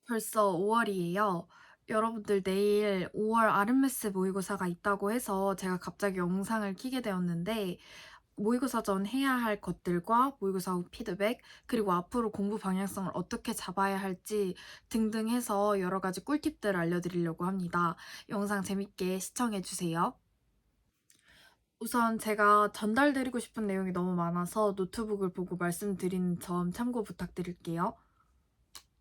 벌써 5월이에요. 여러분들 내일 5월 아르메스 모의고사가 있다고 해서 제가 갑자기 영상을 켜게 되었는데 모의고사 전 해야 할 것들과 모의고사 후 피드백, 그리고 앞으로 공부 방향성을 어떻게 잡아야 할지 등등 해서 여러 가지 꿀팁들 알려드리려고 합니다. 영상 재밌게 시청해주세요. 우선 제가 전달드리고 싶은 내용이 너무 많아서 노트북을 보고 말씀드리는 점 참고 부탁드릴게요.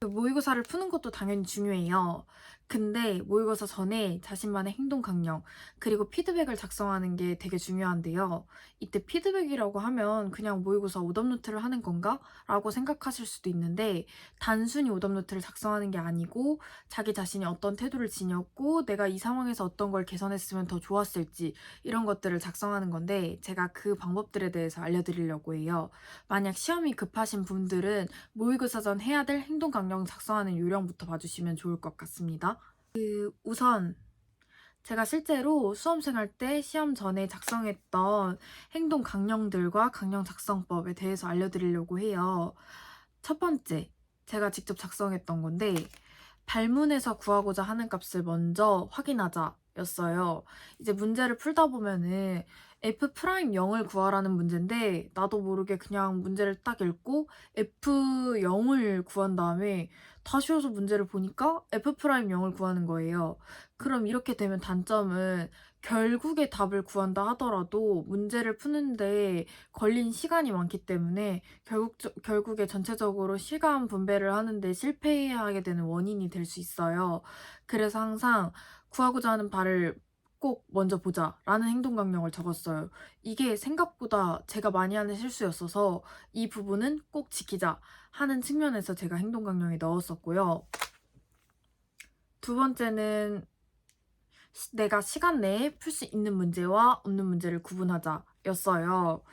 모의고사를 푸는 것도 당연히 중요해요. 근데 모의고사 전에 자신만의 행동 강령, 그리고 피드백을 작성하는 게 되게 중요한데요. 이때 피드백이라고 하면 그냥 모의고사 오답노트를 하는 건가? 라고 생각하실 수도 있는데, 단순히 오답노트를 작성하는 게 아니고, 자기 자신이 어떤 태도를 지녔고, 내가 이 상황에서 어떤 걸 개선했으면 더 좋았을지, 이런 것들을 작성하는 건데, 제가 그 방법들에 대해서 알려드리려고 해요. 만약 시험이 급하신 분들은 모의고사 전 해야 될 행동 강령 작성하는 요령부터 봐주시면 좋을 것 같습니다. 우선 제가 실제로 수험생 할 때 시험 전에 작성했던 행동 강령들과 강령 작성법에 대해서 알려드리려고 해요. 첫 번째, 제가 직접 작성했던 건데 발문에서 구하고자 하는 값을 먼저 확인하자 였어요. 이제 문제를 풀다 보면은 F'0을 구하라는 문제인데 나도 모르게 그냥 문제를 딱 읽고 F0을 구한 다음에 다시 와서 문제를 보니까 F'0을 구하는 거예요. 그럼 이렇게 되면 단점은 결국에 답을 구한다 하더라도 문제를 푸는데 걸린 시간이 많기 때문에 결국에 전체적으로 시간 분배를 하는데 실패하게 되는 원인이 될 수 있어요. 그래서 항상 구하고자 하는 바를 꼭 먼저 보자 라는 행동 강령을 적었어요. 이게 생각보다 제가 많이 하는 실수였어서 이 부분은 꼭 지키자 하는 측면에서 제가 행동 강령에 넣었었고요. 두 번째는 내가 시간 내에 풀 수 있는 문제와 없는 문제를 구분하자 였어요.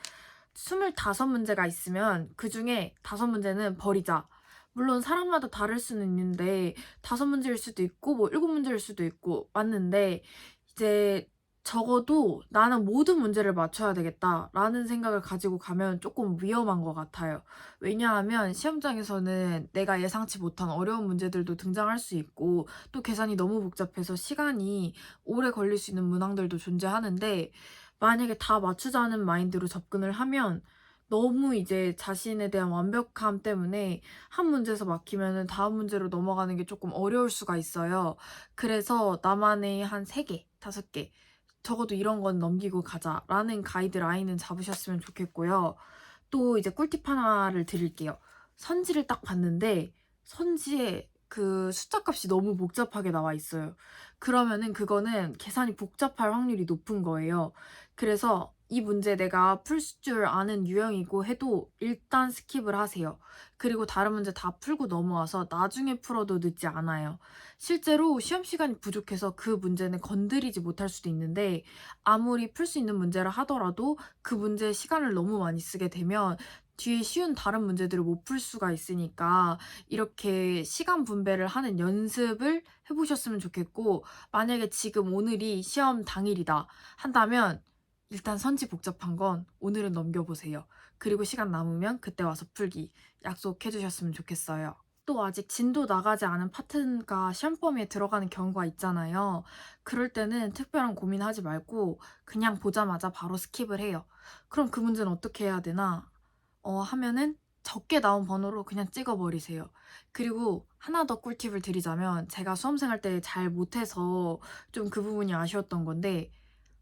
25문제가 있으면 그 중에 5문제는 버리자. 물론 사람마다 다를 수는 있는데 5문제일 수도 있고 뭐 7문제일 수도 있고 맞는데 이제 적어도 나는 모든 문제를 맞춰야 되겠다라는 생각을 가지고 가면 조금 위험한 것 같아요. 왜냐하면 시험장에서는 내가 예상치 못한 어려운 문제들도 등장할 수 있고 또 계산이 너무 복잡해서 시간이 오래 걸릴 수 있는 문항들도 존재하는데 만약에 다 맞추자는 마인드로 접근을 하면 너무 이제 자신에 대한 완벽함 때문에 한 문제에서 막히면은 다음 문제로 넘어가는 게 조금 어려울 수가 있어요. 그래서 나만의 한 3개, 5개 적어도 이런 건 넘기고 가자라는 가이드라인은 잡으셨으면 좋겠고요. 또 이제 꿀팁 하나를 드릴게요. 선지를 딱 봤는데 선지에 그 숫자 값이 너무 복잡하게 나와 있어요. 그러면은 그거는 계산이 복잡할 확률이 높은 거예요. 그래서 이 문제 내가 풀 줄 아는 유형이고 해도 일단 스킵을 하세요. 그리고 다른 문제 다 풀고 넘어와서 나중에 풀어도 늦지 않아요. 실제로 시험 시간이 부족해서 그 문제는 건드리지 못할 수도 있는데 아무리 풀 수 있는 문제라 하더라도 그 문제에 시간을 너무 많이 쓰게 되면 뒤에 쉬운 다른 문제들을 못 풀 수가 있으니까 이렇게 시간 분배를 하는 연습을 해보셨으면 좋겠고 만약에 지금 오늘이 시험 당일이다 한다면 일단 선지 복잡한 건 오늘은 넘겨보세요. 그리고 시간 남으면 그때 와서 풀기 약속해 주셨으면 좋겠어요. 또 아직 진도 나가지 않은 파트가 시험 범위에 들어가는 경우가 있잖아요. 그럴 때는 특별한 고민하지 말고 그냥 보자마자 바로 스킵을 해요. 그럼 그 문제는 어떻게 해야 되나? 하면은 적게 나온 번호로 그냥 찍어버리세요. 그리고 하나 더 꿀팁을 드리자면 제가 수험생 할 때 잘 못해서 좀 그 부분이 아쉬웠던 건데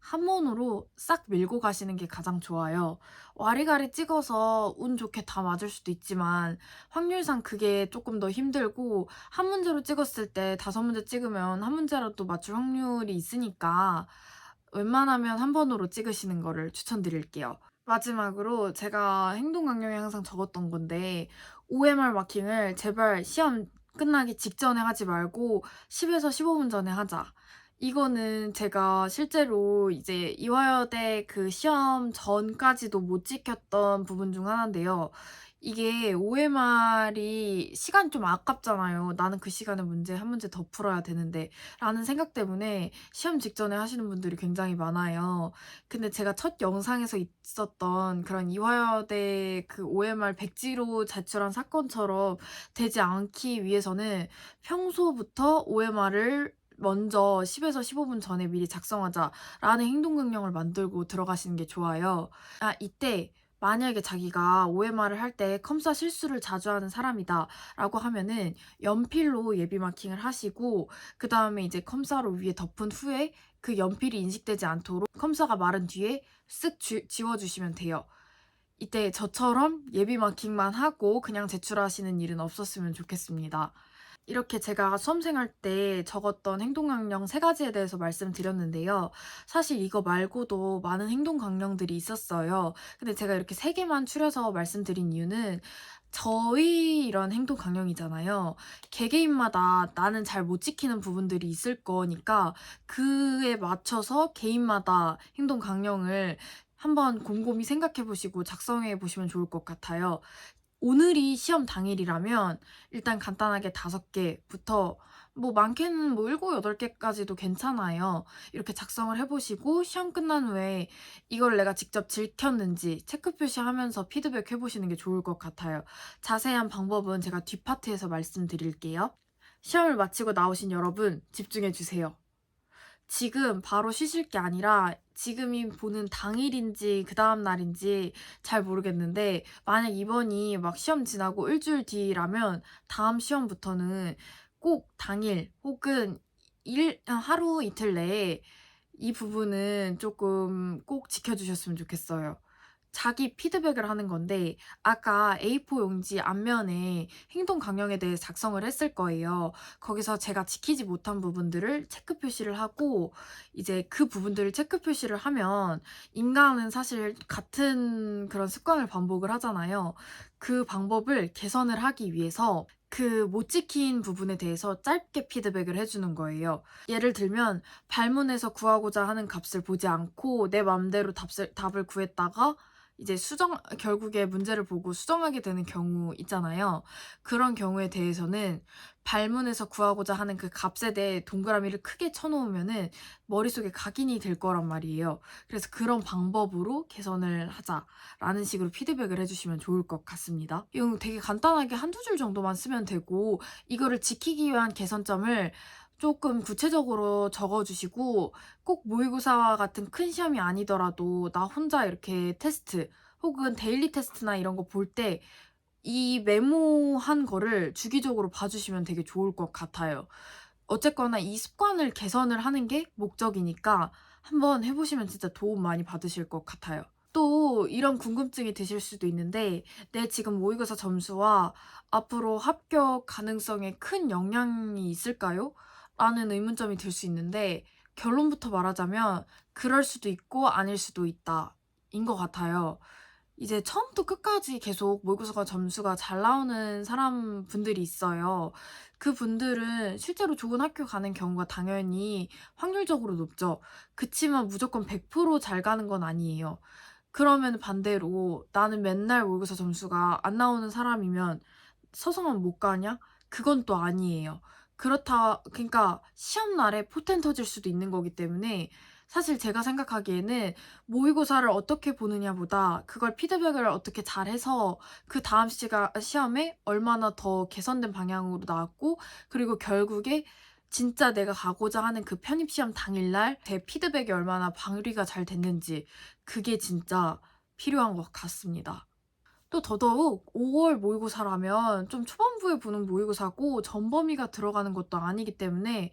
한 번으로 싹 밀고 가시는 게 가장 좋아요. 와리가리 찍어서 운 좋게 다 맞을 수도 있지만 확률상 그게 조금 더 힘들고 한 문제로 찍었을 때 5문제 찍으면 한 문제라도 맞출 확률이 있으니까 웬만하면 한 번으로 찍으시는 거를 추천드릴게요. 마지막으로 제가 행동 강령에 항상 적었던 건데 OMR 마킹을 제발 시험 끝나기 직전에 하지 말고 10에서 15분 전에 하자. 이거는 제가 실제로 이제 이화여대 그 시험 전까지도 못 지켰던 부분 중 하나인데요. 이게 OMR이 시간 좀 아깝잖아요. '나는 그 시간에 문제 한 문제 더 풀어야 되는데.' 라는 생각 때문에 시험 직전에 하시는 분들이 굉장히 많아요. 근데 제가 첫 영상에서 있었던 그런 이화여대 그 OMR 백지로 제출한 사건처럼 되지 않기 위해서는 평소부터 OMR을 먼저 10 에서 15분 전에 미리 작성하자라는 행동 강령을 만들고 들어가시는 게 좋아요. 이때 만약에 자기가 OMR을 할 때 컴사 실수를 자주 하는 사람이다라고 하면은 연필로 예비 마킹을 하시고, 그다음에 이제 컴사로 위에 덮은 후에 그 연필이 인식되지 않도록 컴사가 마른 뒤에 쓱 지워 주시면 돼요. 이때 저처럼 예비 마킹만 하고 그냥 제출하시는 일은 없었으면 좋겠습니다. 이렇게 제가 수험생활 때 적었던 행동 강령 3 가지에 대해서 말씀드렸는데요. 사실 이거 말고도 많은 행동 강령들이 있었어요. 근데 제가 이렇게 3 개만 추려서 말씀드린 이유는 저희 이런 행동 강령이잖아요. 개개인마다 나는 잘 못 지키는 부분들이 있을 거니까 그에 맞춰서 개인마다 행동 강령을 한번 곰곰이 생각해 보시고 작성해 보시면 좋을 것 같아요. 오늘이 시험 당일이라면 일단 간단하게 5개부터, 뭐 많게는 뭐 7-8 개까지도 괜찮아요. 이렇게 작성을 해 보시고 시험 끝난 후에 이걸 내가 직접 지켰는지 체크 표시하면서 피드백해 보시는 게 좋을 것 같아요. 자세한 방법은 제가 뒷파트에서 말씀드릴게요. 시험을 마치고 나오신 여러분, 집중해 주세요. 지금 바로 쉬실 게 아니라 지금이 보는 당일인지 그다음 날인지 잘 모르겠는데, 만약 이번이 막 시험 지나고 일주일 뒤라면 다음 시험부터는 꼭 당일 혹은 하루 이틀 내에 이 부분은 조금 꼭 지켜 주셨으면 좋겠어요. 자기 피드백을 하는 건데, 아까 A4 용지 앞면에 행동 강령에 대해 작성을 했을 거예요. 거기서 제가 지키지 못한 부분들을 체크 표시를 하고, 이제 그 부분들을 체크 표시를 하면 인간은 사실 같은 그런 습관을 반복을 하잖아요. 그 방법을 개선을 하기 위해서 그 못 지킨 부분에 대해서 짧게 피드백을 해 주는 거예요. 예를 들면 발문에서 구하고자 하는 값을 보지 않고 내 맘대로 답을 구했다가 이제 결국에 문제를 보고 수정하게 되는 경우 있잖아요. 그런 경우에 대해서는 발문에서 구하고자 하는 그 값에 대해 동그라미를 크게 쳐 놓으면은 머릿속에 각인이 될 거란 말이에요. 그래서 "그런 방법으로 개선을 하자."라는 식으로 피드백을 해 주시면 좋을 것 같습니다. 이건 되게 간단하게 1-2줄 정도만 쓰면 되고, 이거를 지키기 위한 개선점을 쪼끔 구체적으로 적어 주시고, 꼭 모의고사와 같은 큰 시험이 아니더라도 나 혼자 이렇게 테스트 혹은 데일리 테스트나 이런 거 볼 때 이 메모한 거를 주기적으로 봐 주시면 되게 좋을 것 같아요. 어쨌거나 이 습관을 개선을 하는 게 목적이니까 한번 해 보시면 진짜 도움 많이 받으실 것 같아요. 또 이런 궁금증이 드실 수도 있는데, '내 지금 모의고사 점수와 앞으로 합격 가능성에 큰 영향이 있을까요?' 라는 의문점이 들 수 있는데, 결론부터 말하자면 그럴 수도 있고 아닐 수도 있다인 것 같아요. 이제 처음부터 끝까지 계속 모의고사 점수가 잘 나오는 분들이 있어요. 그분들은 실제로 좋은 학교 가는 경우가 당연히 확률적으로 높죠. 그치만 무조건 100%잘 가는 건 아니에요. 그러면 반대로 '나는 맨날 모의고사 점수가 안 나오는 사람이면 서성은 못 가냐?' 그건 또 아니에요. 그러니까 시험 날에 포텐 터질 수도 있는 거기 때문에, 사실 제가 생각하기에는 모의고사를 어떻게 보느냐보다 그걸 피드백을 어떻게 잘해서 그다음 시험에 얼마나 더 개선된 방향으로 나왔고, 그리고 결국에 진짜 내가 가고자 하는 그 편입시험 당일날 제 피드백이 얼마나 발휘가 잘 됐는지, 그게 진짜 필요한 것 같습니다. 또 더더욱 5월 모의고사라면 좀 초반부에 보는 모의고사고 전범위가 들어가는 것도 아니기 때문에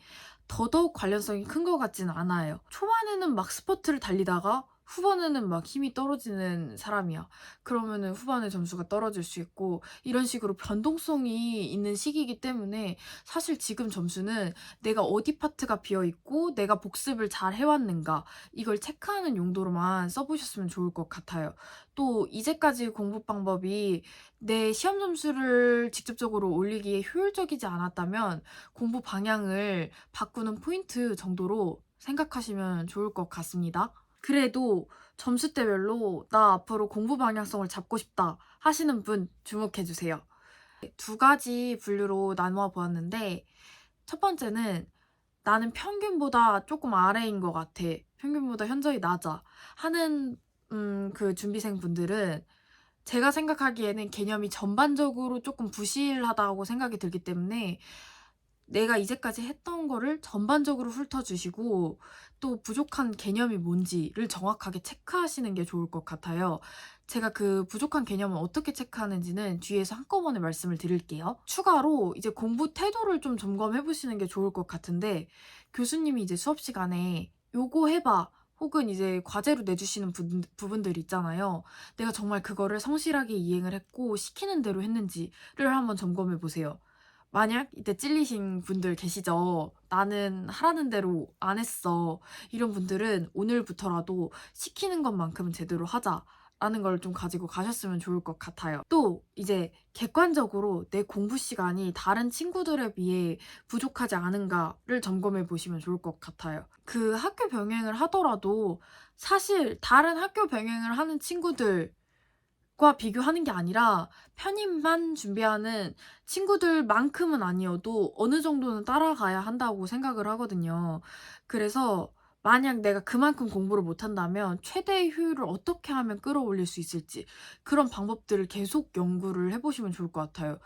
더더욱 관련성이 큰 것 같지는 않아요. 초반에는 막 스퍼트를 달리다가 후반에는 막 힘이 떨어지는 사람이야. 그러면은 후반에 점수가 떨어질 수 있고, 이런 식으로 변동성이 있는 시기이기 때문에 사실 지금 점수는 내가 어디 파트가 비어 있고 내가 복습을 잘 해 왔는가, 이걸 체크하는 용도로만 써 보셨으면 좋을 것 같아요. 또 이제까지 공부 방법이 내 시험 점수를 직접적으로 올리기에 효율적이지 않았다면 공부 방향을 바꾸는 포인트 정도로 생각하시면 좋을 것 같습니다. 그래도 점수대별로 '나 앞으로 공부 방향성을 잡고 싶다.' 하시는 분 주목해 주세요. 두 가지 분류로 나누어 보았는데 첫 번째는 '나는 평균보다 쪼끔 아래인 것 같아. 평균보다 현저히 낮아.' 하는 그 준비생분들은 제가 생각하기에는 개념이 전반적으로 쪼끔 부실하다고 생각이 들기 때문에 내가 이제까지 했던 거를 전반적으로 훑어주시고 또 부족한 개념이 뭔지를 정확하게 체크하시는 게 좋을 것 같아요. 제가 그 부족한 개념을 어떻게 체크하는지는 뒤에서 한꺼번에 말씀을 드릴게요. 추가로 이제 공부 태도를 좀 점검해 보시는 게 좋을 것 같은데 교수님이 이제 수업 시간에 "요거 해 봐." 혹은 이제 과제로 내주시는 부분들 있잖아요. 내가 정말 그거를 성실하게 이행을 했고 시키는 대로 했는지를 한번 점검해 보세요. 만약 이때 찔리신 분들 계시죠? "나는 하라는 대로 안 했어." 이런 분들은 오늘부터라도 '시키는 것만큼은 제대로 하자.'라는 걸 좀 가지고 가셨으면 좋을 것 같아요. 또 이제 객관적으로 내 공부 시간이 다른 친구들에 비해 부족하지 않은가를 점검해 보시면 좋을 것 같아요. 그 학교 병행을 하더라도 사실 다른 학교 병행을 하는 친구들 과 비교하는 게 아니라 편입만 준비하는 친구들만큼은 아니어도 어느 정도는 따라가야 한다고 생각을 하거든요. 그래서 만약 내가 그만큼 공부를 못한다면 최대의 효율을 어떻게 하면 끌어올릴 수 있을지 그런 방법들을 계속 연구를 해 보시면 좋을 것 같아요.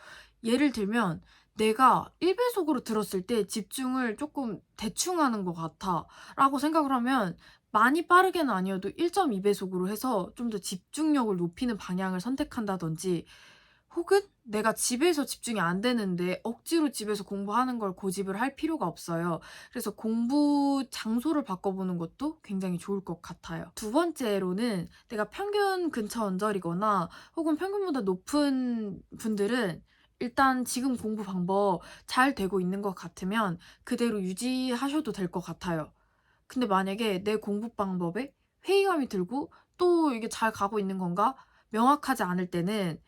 예를 들면 '내가 1 배속으로 들었을 때 집중을 쪼끔 대충 하는 것 같아.'라고 생각을 하면 많이 빠르게는 아니어도 1.2 배속으로 해서 좀 더 집중력을 높이는 방향을 선택한다든지 혹은 내가 집에서 집중이 안 되는데 억지로 집에서 공부하는 걸 고집을 할 필요가 없어요. 그래서 공부 장소를 바꿔보는 것도 굉장히 좋을 것 같아요. 두 번째로는 내가 평균 근처 언저리거나 혹은 평균보다 높은 분들은 일단 지금 공부 방법 잘 되고 있는 것 같으면 그대로 유지하셔도 될 것 같아요. 근데 만약에 내 공부 방법에 회의감이 들고 '또 이게 잘 가고 있는 건가?' 명확하지 않을 때는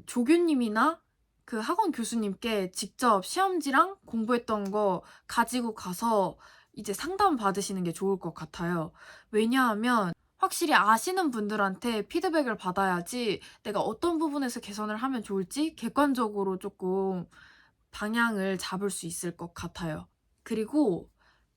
조교님이나 그 학원 교수님께 직접 시험지랑 공부했던 거 가지고 가서 이제 상담 받으시는 게 좋을 것 같아요. 왜냐하면 확실히 아시는 분들한테 피드백을 받아야지 내가 어떤 부분에서 개선을 하면 좋을지 객관적으로 쪼끔 방향을 잡을 수 있을 것 같아요. 그리고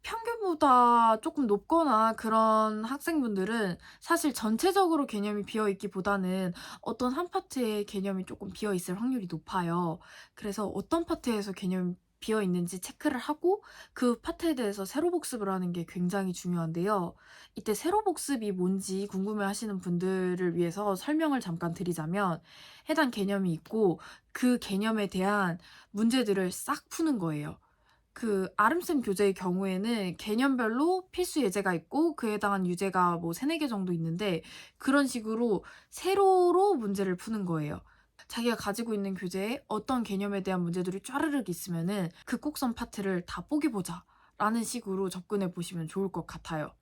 평균보다 쪼끔 높거나 그런 학생분들은 사실 전체적으로 개념이 비어 있기보다는 어떤 한 파트의 개념이 쪼끔 비어 있을 확률이 높아요. 그래서 어떤 파트에서 개념이 비어 있는지 체크를 하고 그 파트에 대해서 세로 복습을 하는 게 굉장히 중요한데요. 이때 세로 복습이 뭔지 궁금해하시는 분들을 위해서 설명을 잠깐 드리자면 해당 개념이 있고 그 개념에 대한 문제들을 싹 푸는 거예요. 그 아름쌤 교재의 경우에는 개념별로 필수 예제가 있고 그에 해당한 유제가 뭐 3-4개 정도 있는데 그런 식으로 세로로 문제를 푸는 거예요. 자기가 가지고 있는 교재에 어떤 개념에 대한 문제들이 쪼르륵 있으면은 '그 꼭선 파트를 다 뽀개 보자.'라는 식으로 접근해 보시면 좋을 것 같아요.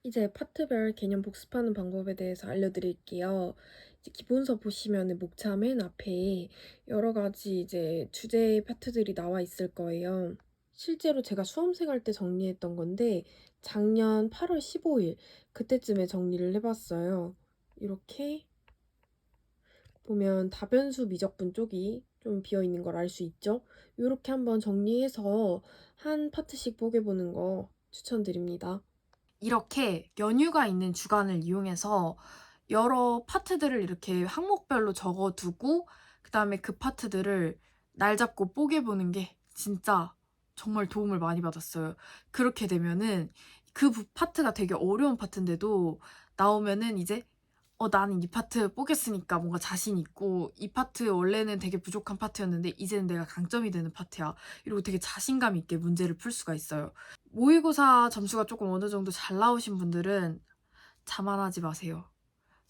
이제 파트별 개념 복습하는 방법에 대해서 알려드릴게요. 이제 기본서 보시면은 목차 맨 앞에 여러 가지 이제 주제 파트들이 나와 있을 거예요. 실제로 제가 수험생 할 때 정리했던 건데 작년 8월 15일 그때쯤에 정리를 해봤어요. 이렇게 보면 다변수 미적분 쪽이 좀 비어 있는 걸 알 수 있죠? 요렇게 한번 정리해서 한 파트씩 뽀개보는 거 추천드립니다. 이렇게 연휴가 있는 주간을 이용해서 여러 파트들을 이렇게 항목별로 적어 두고 그다음에 그 파트들을 날 잡고 뽀개 보는 게 진짜 정말 도움을 많이 받았어요. 그렇게 되면은 그 파트가 되게 어려운 파트인데도 나오면은 이제 나는 이 파트 뽀겠으니까 뭔가 자신 있고 이 파트 원래는 되게 부족한 파트였는데 이제는 내가 강점이 되는 파트야.' 이러고 되게 자신감 있게 문제를 풀 수가 있어요. 모의고사 점수가 쪼끔 어느 정도 잘 나오신 분들은 자만하지 마세요.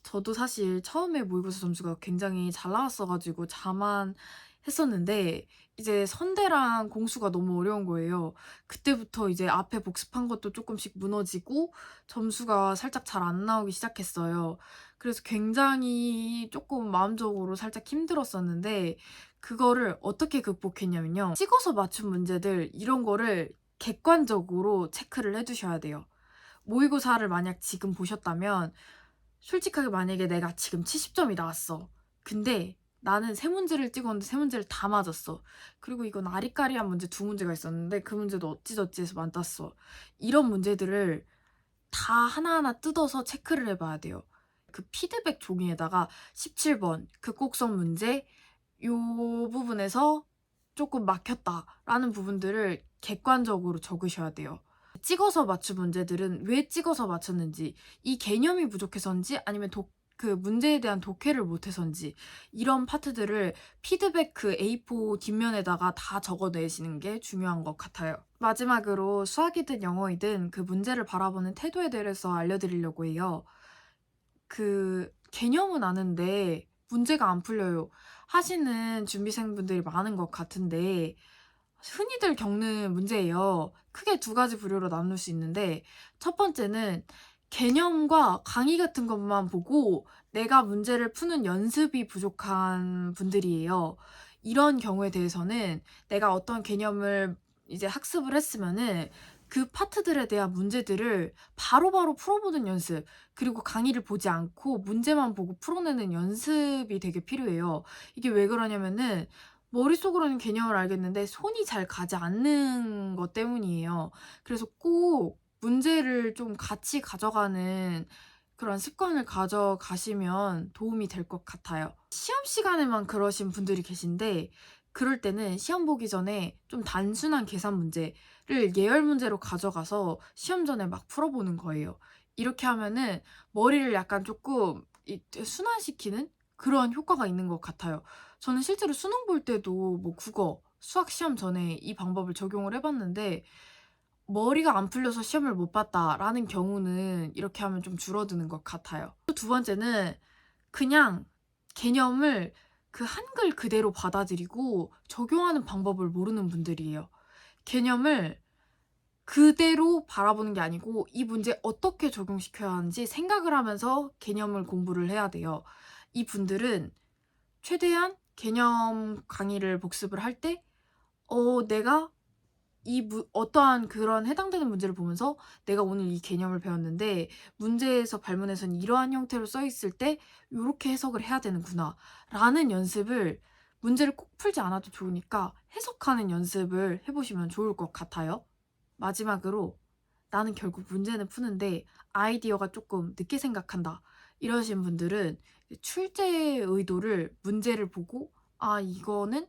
저도 사실 처음에 모의고사 점수가 굉장히 잘 나왔어 가지고 자만했었는데 이제 선대랑 공수가 너무 어려운 거예요. 그때부터 이제 앞에 복습한 것도 쪼끔씩 무너지고 점수가 살짝 잘 안 나오기 시작했어요. 그래서 굉장히 쪼끔 마음적으로 살짝 힘들었었는데 그거를 어떻게 극복했냐면요. 찍어서 맞춘 문제들 이런 거를 객관적으로 체크를 해 두셔야 돼요. 모의고사를 만약 지금 보셨다면 솔직하게 만약에 내가 지금 70점이 나왔어. 근데 나는 세 문제를 찍었는데 세 문제를 다 맞았어. 그리고 이건 아리까리한 문제 두 문제가 있었는데 그 문제도 어찌저찌 해서 맞았어. 이런 문제들을 다 하나하나 뜯어서 체크를 해 봐야 돼요. 그 피드백 종이에다가 17번 극곡성 문제 요 부분에서 조금 막혔다라는 부분들을 객관적으로 적으셔야 돼요. 찍어서 맞춘 문제들은 왜 찍어서 맞췄는지, 이 개념이 부족해서인지 아니면 그 문제에 대한 독해를 못해서인지 이런 파트들을 피드백 그 A4 뒷면에다가 다 적어내시는 게 중요한 것 같아요. 마지막으로 수학이든 영어이든 그 문제를 바라보는 태도에 대해서 알려드리려고 해요. 그 개념은 아는데 문제가 안 풀려요 하시는 준비생분들이 많은 것 같은데 흔히들 겪는 문제예요. 크게 두 가지 부류로 나눌 수 있는데 첫 번째는 개념과 강의 같은 것만 보고 내가 문제를 푸는 연습이 부족한 분들이에요. 이런 경우에 대해서는 내가 어떤 개념을 이제 학습을 했으면은 그 파트들에 대한 문제들을 바로바로 풀어보는 연습, 그리고 강의를 보지 않고 문제만 보고 풀어내는 연습이 되게 필요해요. 이게 왜 그러냐면은 머릿속으로는 개념을 알겠는데 손이 잘 가지 않는 것 때문이에요. 그래서 꼭 문제를 좀 같이 가져가는 그런 습관을 가져가시면 도움이 될 것 같아요. 시험 시간에만 그러신 분들이 계신데 그럴 때는 시험 보기 전에 좀 단순한 계산 문제를 예열 문제로 가져가서 시험 전에 막 풀어보는 거예요. 이렇게 하면은 머리를 약간 조금 순환시키는 그런 효과가 있는 것 같아요. 저는 실제로 수능 볼 때도 뭐 국어, 수학 시험 전에 이 방법을 적용을 해 봤는데 '머리가 안 풀려서 시험을 못 봤다.'라는 경우는 이렇게 하면 좀 줄어드는 것 같아요. 또 두 번째는 그냥 개념을 그 한글 그대로 받아들이고 적용하는 방법을 모르는 분들이에요. 개념을 그대로 바라보는 게 아니고 이 문제에 어떻게 적용시켜야 하는지 생각을 하면서 개념을 공부를 해야 돼요. 이분들은 최대한 개념 강의를 복습을 할 때 내가 어떠한 그런 해당되는 문제를 보면서 '내가 오늘 이 개념을 배웠는데 문제에서 발문에서는 이러한 형태로 써 있을 때 요렇게 해석을 해야 되는구나.'라는 연습을, 문제를 꼭 풀지 않아도 좋으니까 해석하는 연습을 해 보시면 좋을 것 같아요. 마지막으로 '나는 결국 문제는 푸는데 아이디어가 쪼끔 늦게 생각한다.' 이러신 분들은 출제의 의도를 문제를 보고 '아 이거는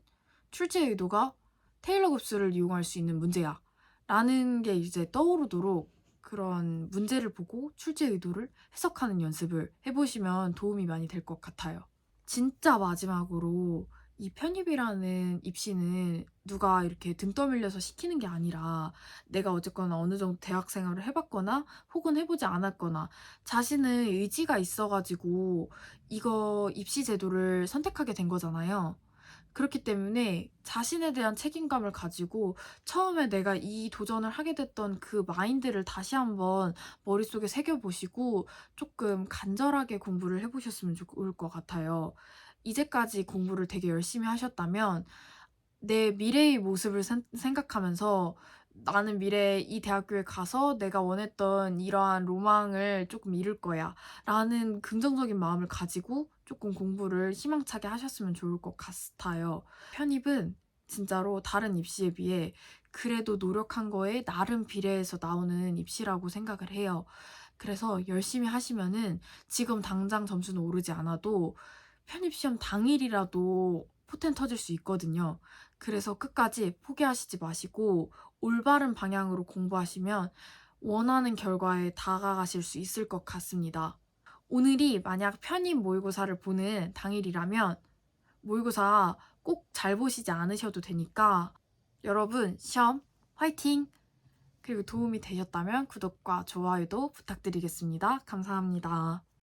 출제의 의도가 테일러 급수를 이용할 수 있는 문제야.' 라는 게 이제 떠오르도록 그런 문제를 보고 출제 의도를 해석하는 연습을 해 보시면 도움이 많이 될 것 같아요. 진짜 마지막으로 이 편입이라는 입시는 누가 이렇게 등 떠밀려서 시키는 게 아니라 내가 어쨌거나 어느 정도 대학 생활을 해 봤거나 혹은 해 보지 않았거나 자신의 의지가 있어 가지고 이거 입시 제도를 선택하게 된 거잖아요. 그렇기 때문에 자신에 대한 책임감을 가지고 처음에 내가 이 도전을 하게 됐던 그 마인드를 다시 한번 머릿속에 새겨 보시고 조금 간절하게 공부를 해 보셨으면 좋을 것 같아요. 이제까지 공부를 되게 열심히 하셨다면 내 미래의 모습을 생각하면서 '나는 미래에 이 대학교에 가서 내가 원했던 이러한 로망을 조금 이룰 거야.'라는 긍정적인 마음을 가지고 조금 공부를 희망차게 하셨으면 좋을 것 같아요. 편입은 진짜로 다른 입시에 비해 그래도 노력한 거에 나름 비례해서 나오는 입시라고 생각을 해요. 그래서 열심히 하시면은 지금 당장 점수는 오르지 않아도 편입 시험 당일이라도 포텐 터질 수 있거든요. 그래서 끝까지 포기하시지 마시고 올바른 방향으로 공부하시면 원하는 결과에 다가가실 수 있을 것 같습니다. 오늘이 만약 편입 모의고사를 보는 당일이라면 모의고사 꼭 잘 보시지 않으셔도 되니까 여러분 시험 화이팅! 그리고 도움이 되셨다면 구독과 좋아요도 부탁드리겠습니다. 감사합니다.